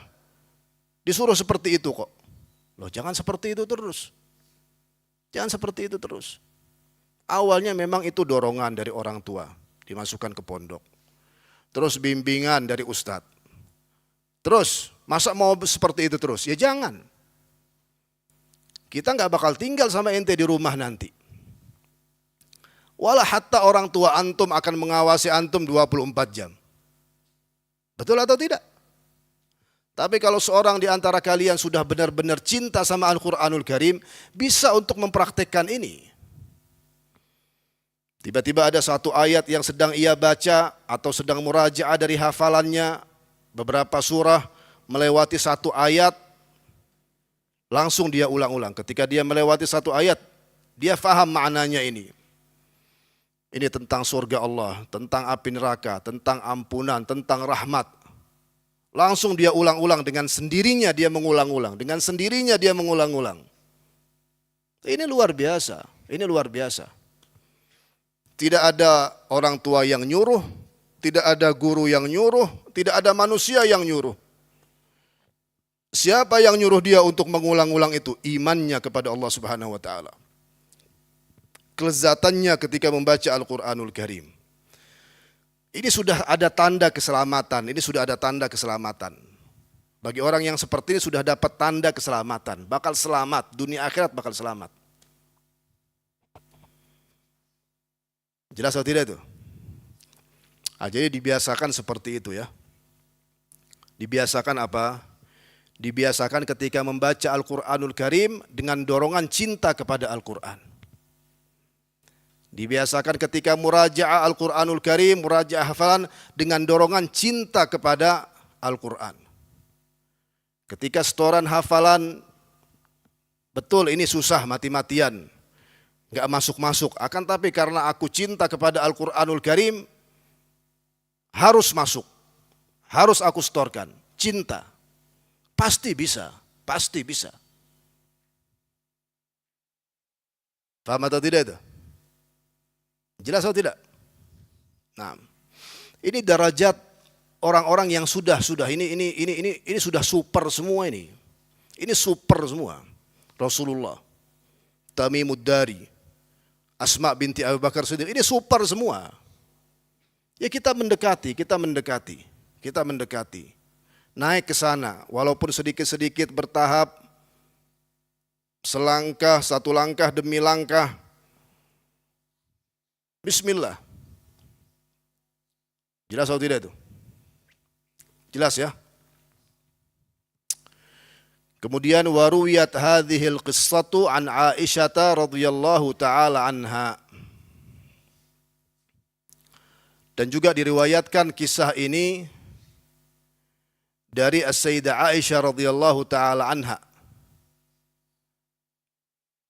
disuruh seperti itu kok. Loh jangan seperti itu terus. Jangan seperti itu terus. Awalnya memang itu dorongan dari orang tua, dimasukkan ke pondok. Terus bimbingan dari ustadz. Terus, masa mau seperti itu terus? Ya jangan. Kita nggak bakal tinggal sama ente di rumah nanti. Walah hatta orang tua antum akan mengawasi antum 24 jam. Betul atau tidak? Tapi kalau seorang di antara kalian sudah benar-benar cinta sama Al-Quranul Karim, bisa untuk mempraktekkan ini. Tiba-tiba ada satu ayat yang sedang ia baca atau sedang murajaah dari hafalannya, beberapa surah, melewati satu ayat, langsung dia ulang-ulang. Ketika dia melewati satu ayat, dia faham maknanya ini. Ini tentang surga Allah, tentang api neraka, tentang ampunan, tentang rahmat. Langsung dia ulang-ulang, dengan sendirinya dia mengulang-ulang, dengan sendirinya dia mengulang-ulang. Ini luar biasa, ini luar biasa. Tidak ada orang tua yang nyuruh, tidak ada guru yang nyuruh, tidak ada manusia yang nyuruh. Siapa yang nyuruh dia untuk mengulang-ulang itu? Imannya kepada Allah Subhanahu wa taala. Kelezatannya ketika membaca Al-Qur'anul Karim. Ini sudah ada tanda keselamatan, ini sudah ada tanda keselamatan. Bagi orang yang seperti ini sudah dapat tanda keselamatan, bakal selamat, dunia akhirat bakal selamat. Jelas atau tidak itu? Jadi dibiasakan seperti itu ya. Dibiasakan apa? Dibiasakan ketika membaca Al-Qur'anul Karim dengan dorongan cinta kepada Al-Qur'an. Dibiasakan ketika murajaah Al-Qur'anul Karim, murajaah hafalan dengan dorongan cinta kepada Al-Qur'an. Ketika setoran hafalan, betul ini susah mati-matian, gak masuk-masuk. Akan tapi karena aku cinta kepada Al-Qur'anul Karim, harus masuk, harus aku setorkan. Cinta, pasti bisa, pasti bisa. Paham atau tidak itu? Jelas atau tidak? Nah, ini derajat orang-orang yang sudah ini sudah super semua ini. Ini super semua. Rasulullah, Tamimud Dari, Asma binti Abu Bakar Siddiq, ini super semua. Ya kita mendekati. Naik ke sana, walaupun sedikit-sedikit bertahap, selangkah, satu langkah demi langkah. Bismillah. Jelas atau tidak itu? Jelas ya? Kemudian waruwiyat hadhil qissatu an Aisyah radhiyallahu taala anha. Dan juga diriwayatkan kisah ini dari As-Sayyidah Aisyah radhiyallahu taala anha.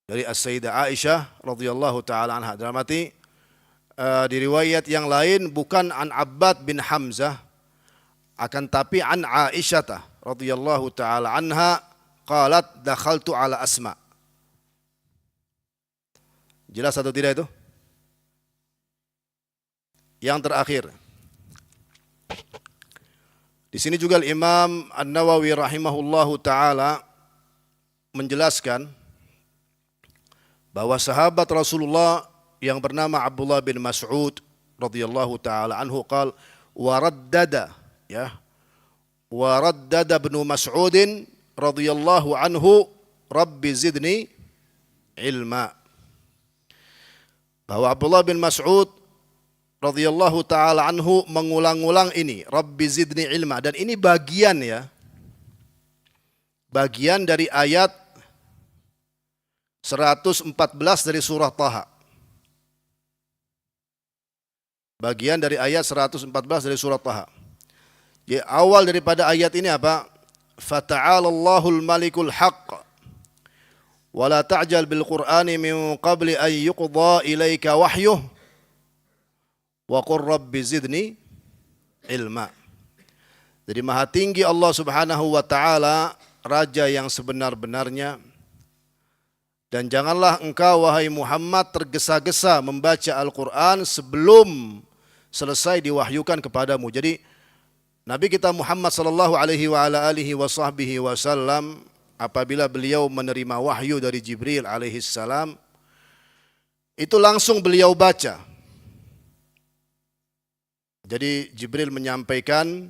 Dari As-Sayyidah Aisyah radhiyallahu taala anha. Dalam arti di riwayat yang lain bukan an Abbad bin Hamzah, akan tapi an Aisyah radhiyallahu taala anha qalat dakhaltu ala Asma. Jelas atau tidak itu? Yang terakhir, di sini juga Imam An-Nawawi rahimahullahu taala menjelaskan bahwa sahabat Rasulullah yang bernama Abdullah bin Mas'ud radhiyallahu taala anhu qala waraddada ibnu Mas'udin radhiyallahu anhu rabbi zidni ilma. Bahwa Abdullah bin Mas'ud radhiyallahu taala anhu mengulang-ulang ini, rabbi zidni ilma, dan ini bagian dari ayat 114 dari surah Taha. Bagian dari ayat 114 dari surah Taha. Ya, awal daripada ayat ini apa? fata'ala Allahul malikul haqq wa la ta'jal bil Qur'ani min qabli an yuqda ilaika wahyuh wa qur rabbi zidni ilma. Jadi maha tinggi Allah Subhanahu wa taala, raja yang sebenar-benarnya, dan janganlah engkau wahai Muhammad tergesa-gesa membaca Al-Qur'an sebelum selesai diwahyukan kepadamu. Jadi Nabi kita Muhammad sallallahu alaihi wa ala alihi wasallam, apabila beliau menerima wahyu dari Jibril alaihi salam, itu langsung beliau baca. Jadi Jibril menyampaikan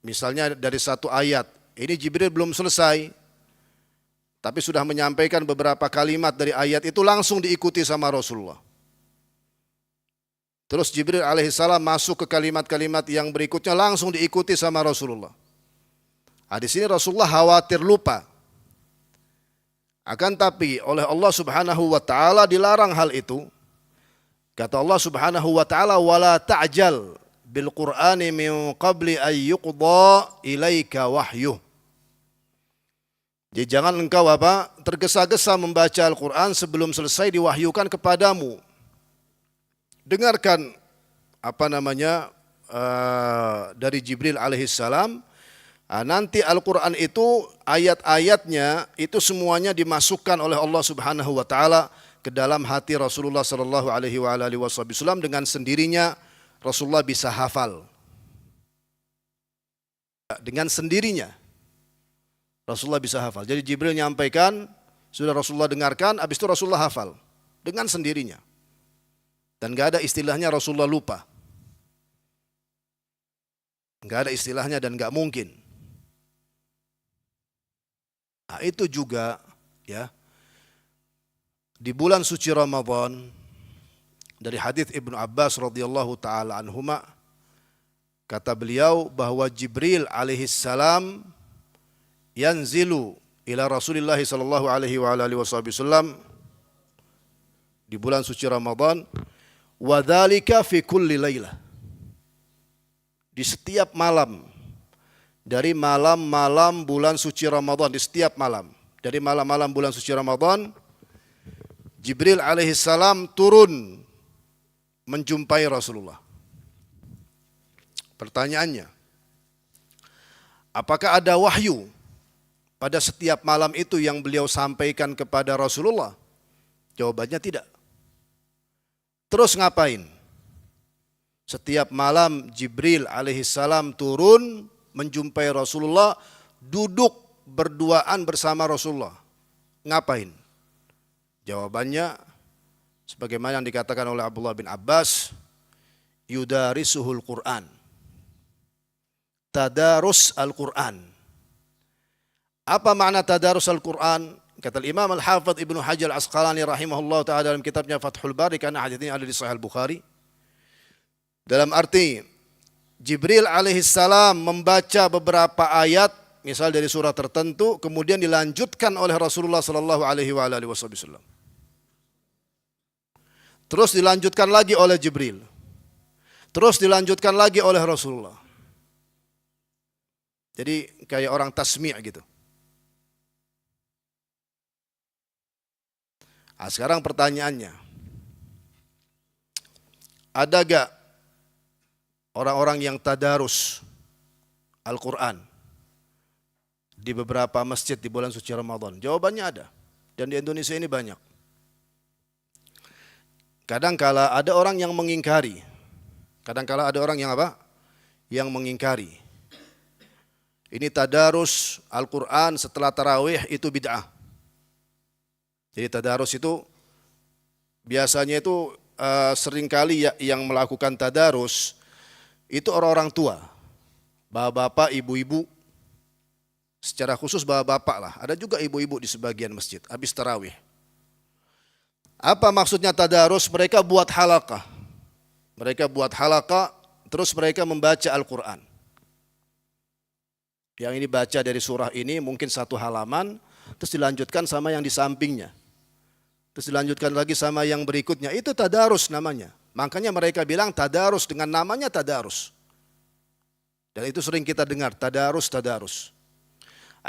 misalnya dari satu ayat, ini Jibril belum selesai, tapi sudah menyampaikan beberapa kalimat dari ayat itu, langsung diikuti sama Rasulullah. Terus Jibril alaihissalam masuk ke kalimat-kalimat yang berikutnya, langsung diikuti sama Rasulullah. Di sini Rasulullah khawatir lupa. Akan tapi oleh Allah Subhanahu wa taala dilarang hal itu. Kata Allah Subhanahu wa taala, wala ta'jal bil Qur'ani min qabli an yuqda ilaika wahyuh. Jadi jangan engkau tergesa-gesa membaca Al-Qur'an sebelum selesai diwahyukan kepadamu. Dengarkan dari Jibril alaihissalam. Nanti Al-Quran itu ayat-ayatnya itu semuanya dimasukkan oleh Allah Subhanahu wa taala ke dalam hati Rasulullah sallallahu alaihi wasallam, dengan sendirinya Rasulullah bisa hafal. Dengan sendirinya Rasulullah bisa hafal. Jadi Jibril nyampaikan, sudah Rasulullah dengarkan, habis itu Rasulullah hafal dengan sendirinya. Dan gak ada istilahnya Rasulullah lupa. Gak ada istilahnya dan gak mungkin. Nah, itu juga ya, di bulan suci Ramadan, dari hadits Ibnu Abbas radhiyallahu taala anhuma, kata beliau bahwa Jibril alaihissalam yanzilu ila Rasulillah sallallahu alaihi wasallam di bulan suci Ramadan, wa dzalika fi kulli lailah, di setiap malam dari malam-malam bulan suci Ramadan, di setiap malam dari malam-malam bulan suci Ramadan, Jibril alaihissalam turun menjumpai Rasulullah. Pertanyaannya, apakah ada wahyu pada setiap malam itu yang beliau sampaikan kepada Rasulullah? Jawabannya tidak. Terus ngapain? Setiap malam Jibril alaihissalam turun menjumpai Rasulullah, duduk berduaan bersama Rasulullah. Ngapain? Jawabannya sebagaimana yang dikatakan oleh Abdullah bin Abbas, yudarisuhul Quran. Tadarus Al-Quran. Apa makna tadarus Al-Quran? Kata Imam Al-Hafidh Ibnu Hajar Al-Asqalani rahimahullah ta'ala dalam kitabnya Fathul Bari, karena hadits ini ada di Sahih Al-Bukhari. Dalam arti, Jibril alaihissalam membaca beberapa ayat, misal dari surah tertentu, kemudian dilanjutkan oleh Rasulullah sallallahu alaihi wasallam. Terus dilanjutkan lagi oleh Jibril. Terus dilanjutkan lagi oleh Rasulullah. Jadi kayak orang tasmi' gitu. Nah, sekarang pertanyaannya, ada gak orang-orang yang tadarus Al-Quran di beberapa masjid di bulan suci Ramadan? Jawabannya ada. Dan di Indonesia ini banyak. Kadangkala ada orang yang mengingkari. Kadangkala ada orang yang yang mengingkari. Ini tadarus Al-Quran setelah tarawih itu bid'ah. Jadi tadarus itu biasanya itu seringkali yang melakukan tadarus itu orang-orang tua, bapak-bapak, ibu-ibu, secara khusus bapak-bapak lah. Ada juga ibu-ibu di sebagian masjid habis tarawih. Apa maksudnya tadarus? Mereka buat halaqah. Mereka buat halaqah, terus mereka membaca Al-Quran. Yang ini baca dari surah ini mungkin satu halaman, terus dilanjutkan sama yang di sampingnya. Terus dilanjutkan lagi sama yang berikutnya. Itu tadarus namanya. Makanya mereka bilang tadarus, dengan namanya tadarus. Dan itu sering kita dengar, tadarus.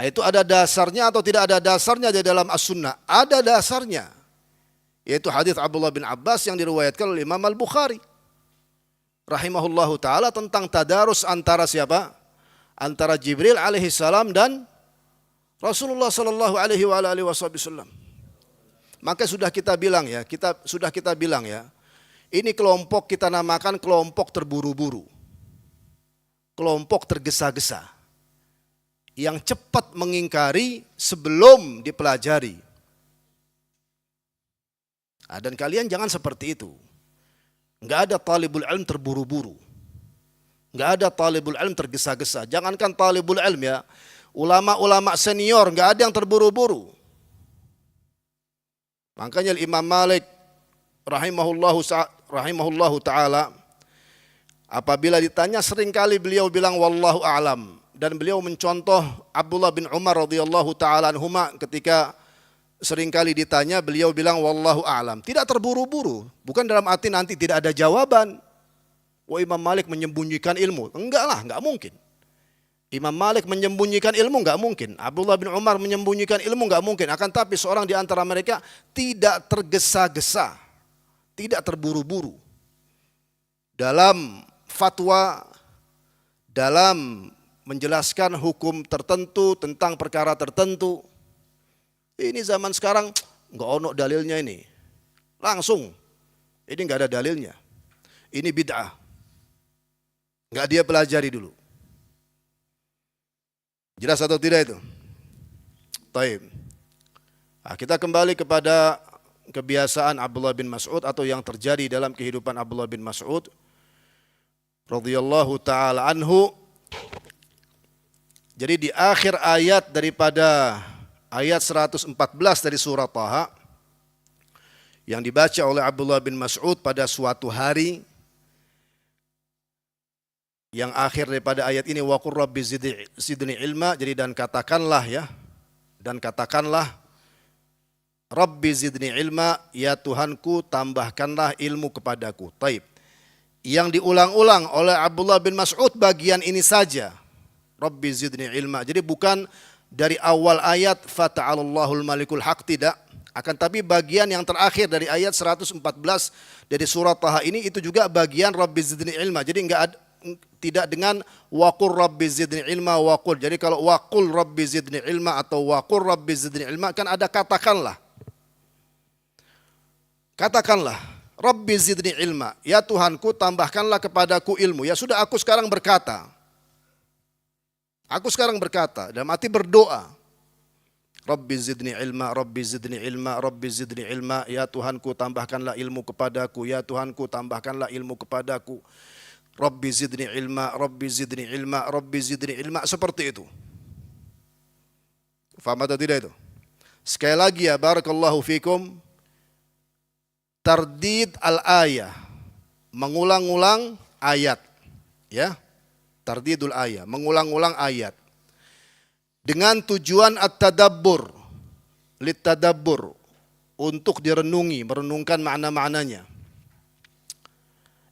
Itu ada dasarnya atau tidak ada dasarnya di dalam as-sunnah? Ada dasarnya. Yaitu hadis Abdullah bin Abbas yang diriwayatkan oleh Imam Al-Bukhari rahimahullahu ta'ala tentang tadarus antara siapa? Antara Jibril alaihi salam dan Rasulullah sallallahu alaihi wasallam. Maka sudah kita bilang ya, ini kelompok kita namakan kelompok terburu-buru. Kelompok tergesa-gesa. Yang cepat mengingkari sebelum dipelajari. Dan kalian jangan seperti itu. Enggak ada talibul ilm terburu-buru. Enggak ada talibul ilm tergesa-gesa. Jangankan talibul ilm ya, ulama-ulama senior enggak ada yang terburu-buru. Makanya Imam Malik rahimahullahu ta'ala apabila ditanya seringkali beliau bilang wallahu a'lam, dan beliau mencontoh Abdullah bin Umar radhiyallahu ta'ala anhuma ketika seringkali ditanya beliau bilang wallahu a'lam, tidak terburu-buru, bukan dalam arti nanti tidak ada jawaban. Wah, Imam Malik menyembunyikan ilmu, enggak lah, enggak mungkin. Imam Malik menyembunyikan ilmu enggak mungkin, Abdullah bin Umar menyembunyikan ilmu enggak mungkin, akan tapi seorang di antara mereka tidak tergesa-gesa, tidak terburu-buru dalam fatwa, dalam menjelaskan hukum tertentu tentang perkara tertentu. Ini zaman sekarang enggak ono dalilnya ini. Langsung. Ini enggak ada dalilnya. Ini bid'ah. Enggak dia pelajari dulu. Jelas atau tidak itu? Taib. Kita kembali kepada kebiasaan Abdullah bin Mas'ud atau yang terjadi dalam kehidupan Abdullah bin Mas'ud radhiyallahu taala anhu. Jadi di akhir ayat daripada ayat 114 dari surah Taha yang dibaca oleh Abdullah bin Mas'ud pada suatu hari, yang akhir daripada ayat ini waqur rabbi zidni ilma, jadi dan katakanlah Rabbi zidni ilma, ya Tuhanku tambahkanlah ilmu kepadaku. Taib. Yang diulang-ulang oleh Abdullah bin Mas'ud bagian ini saja. Rabbi zidni ilma. Jadi bukan dari awal ayat fata'alallahul malikul haq, tidak. Akan tapi bagian yang terakhir dari ayat 114 dari surah Taha ini itu juga bagian Rabbi zidni ilma. Jadi tidak dengan waqul Rabbi zidni ilma waqul. Jadi kalau waqul Rabbi zidni ilma atau waqul Rabbi zidni ilma kan ada katakanlah. Katakanlah Rabbi zidni ilma, ya Tuhanku tambahkanlah kepadaku ilmu. Ya sudah, aku sekarang berkata. Dalam arti berdoa. Rabbi zidni ilma, Rabbi zidni ilma, Rabbi zidni ilma, ya Tuhanku tambahkanlah ilmu kepadaku, ya Tuhanku tambahkanlah ilmu kepadaku. Rabbi zidni ilma, Rabbi zidni ilma, Rabbi zidni ilma, seperti itu. Faham atau tidak itu? Sekali lagi ya, barakallahu fikum. Tardid al-ayah, mengulang-ulang ayat, ya. Tardidul ayah, mengulang-ulang ayat. Dengan tujuan at-tadabbur, lit-tadabbur, untuk direnungi, merenungkan makna-maknanya.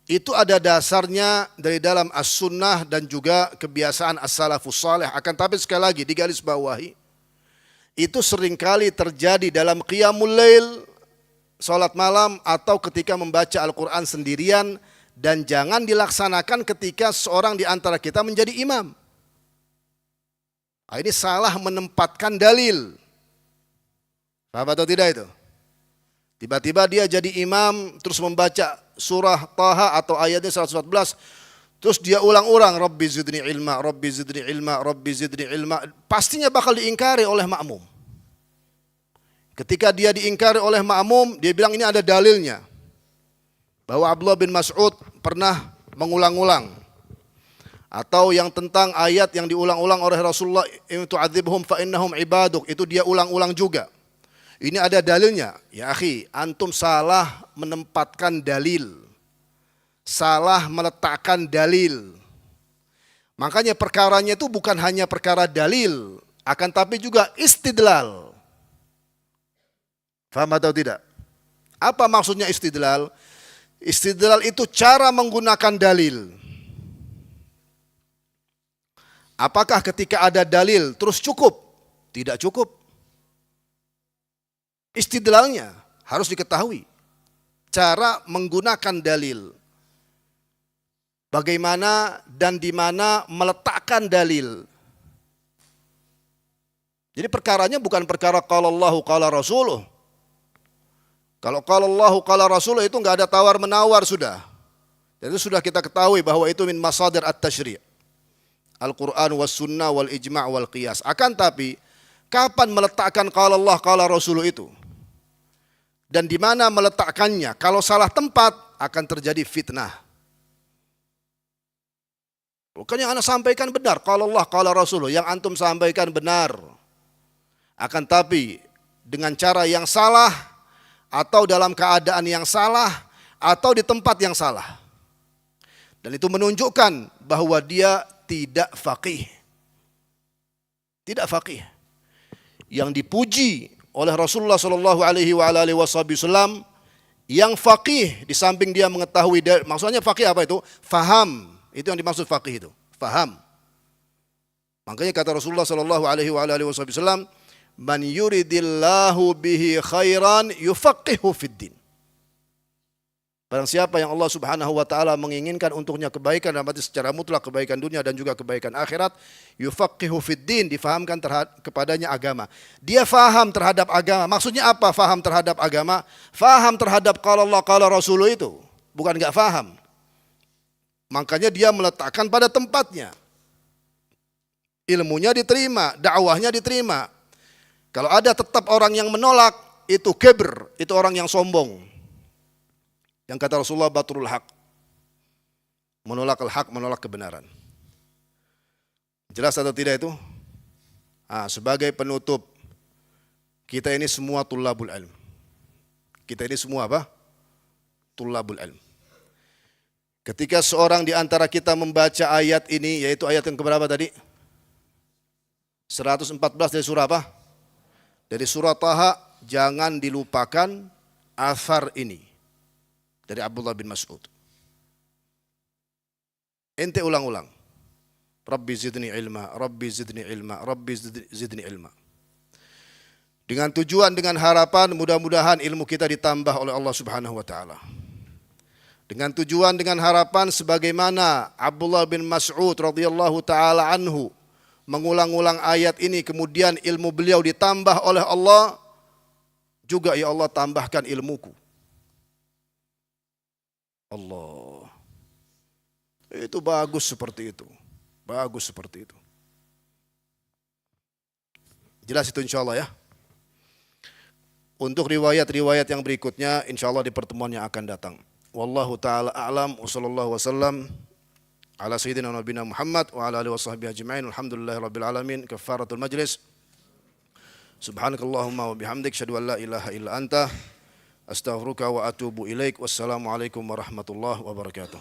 Itu ada dasarnya dari dalam as-sunnah dan juga kebiasaan as-salafus salih. Akan tapi sekali lagi digaris bawahi, itu seringkali terjadi dalam qiyamul lail, salat malam, atau ketika membaca Al-Quran sendirian, dan jangan dilaksanakan ketika seorang di antara kita menjadi imam. Ini salah menempatkan dalil. Paham atau tidak itu? Tiba-tiba dia jadi imam terus membaca surah Taha atau ayatnya 114, terus dia ulang-ulang Rabbi zidni ilma, Rabbi zidni ilma, Rabbi zidni ilma. Pastinya bakal diingkari oleh makmum. Ketika dia diingkari oleh makmum, dia bilang ini ada dalilnya. Bahwa Abdullah bin Mas'ud pernah mengulang-ulang. Atau yang tentang ayat yang diulang-ulang oleh Rasulullah, in tu'adzibhum fa innahum ibaduk, itu dia ulang-ulang juga. Ini ada dalilnya. Ya akhi, antum salah menempatkan dalil. Salah meletakkan dalil. Makanya perkaranya itu bukan hanya perkara dalil, akan tapi juga istidlal. Faham atau tidak? Apa maksudnya istidlal? Istidlal itu cara menggunakan dalil. Apakah ketika ada dalil terus cukup? Tidak cukup. Istidlalnya harus diketahui. Cara menggunakan dalil. Bagaimana dan di mana meletakkan dalil. Jadi perkaranya bukan perkara qala Allahu qala Rasuluh. Kalau qala Allahu qala Rasuluh itu enggak ada tawar-menawar sudah. Jadi sudah kita ketahui bahwa itu min masadir at-tasyri'. Al-Quran was sunnah wal ijma' wal qiyas. Akan tapi kapan meletakkan qala Allah qala Rasuluh itu? Dan di mana meletakkannya? Kalau salah tempat akan terjadi fitnah. Bukan yang Anda sampaikan benar, qala Allah qala Rasuluh, yang antum sampaikan benar. Akan tapi dengan cara yang salah atau dalam keadaan yang salah atau di tempat yang salah. Dan itu menunjukkan bahwa dia tidak faqih. Tidak faqih. Yang dipuji oleh Rasulullah sallallahu alaihi wasallam yang faqih di samping dia mengetahui, maksudnya faqih apa itu? Faham. Itu yang dimaksud faqih itu. Faham. Makanya kata Rasulullah sallallahu alaihi wasallam, "Man yuridillahu bihi khairan yufaqihu fid din." Barang siapa yang Allah Subhanahu wa taala menginginkan untuknya kebaikan, dalam arti secara mutlak kebaikan dunia dan juga kebaikan akhirat, yufaqihu fid din, difahamkan kepadanya agama. Dia faham terhadap agama. Maksudnya apa faham terhadap agama? Faham terhadap qala Allah qala Rasulullah itu. Bukan enggak faham. Makanya dia meletakkan pada tempatnya. Ilmunya diterima, dakwahnya diterima. Kalau ada tetap orang yang menolak, itu kibr, itu orang yang sombong. Yang kata Rasulullah batrul haq. Menolak al-haq, menolak kebenaran. Jelas atau tidak itu? Sebagai penutup, kita ini semua tullabul ilm. Kita ini semua apa? Tullabul ilm. Ketika seorang di antara kita membaca ayat ini, yaitu ayat yang keberapa tadi? 114 dari surah apa? Dari surah Taha, jangan dilupakan athar ini. Dari Abdullah bin Mas'ud. Ente ulang-ulang. Rabbi zidni ilma, Rabbi zidni ilma, Rabbi zidni ilma. Dengan tujuan, dengan harapan mudah-mudahan ilmu kita ditambah oleh Allah Subhanahu wa taala. Dengan tujuan, dengan harapan sebagaimana Abdullah bin Mas'ud radhiyallahu taala anhu mengulang-ulang ayat ini, kemudian ilmu beliau ditambah oleh Allah, juga ya Allah tambahkan ilmuku. Allah. Itu bagus seperti itu. Bagus seperti itu. Jelas itu insyaallah ya. Untuk riwayat-riwayat yang berikutnya insyaallah di pertemuan yang akan datang. Wallahu taala a'lam wa sallallahu wasallam ala sayyidina nabiyina Muhammad wa ala alihi washabbihi ajma'in. Alhamdulillahirabbil alamin. Kafaratul majlis. Subhanakallahumma wa bihamdik asyhadu an la ilaha illa anta astaghfiruka wa atubu ilaik. Wassalamualaikum warahmatullahi wabarakatuh.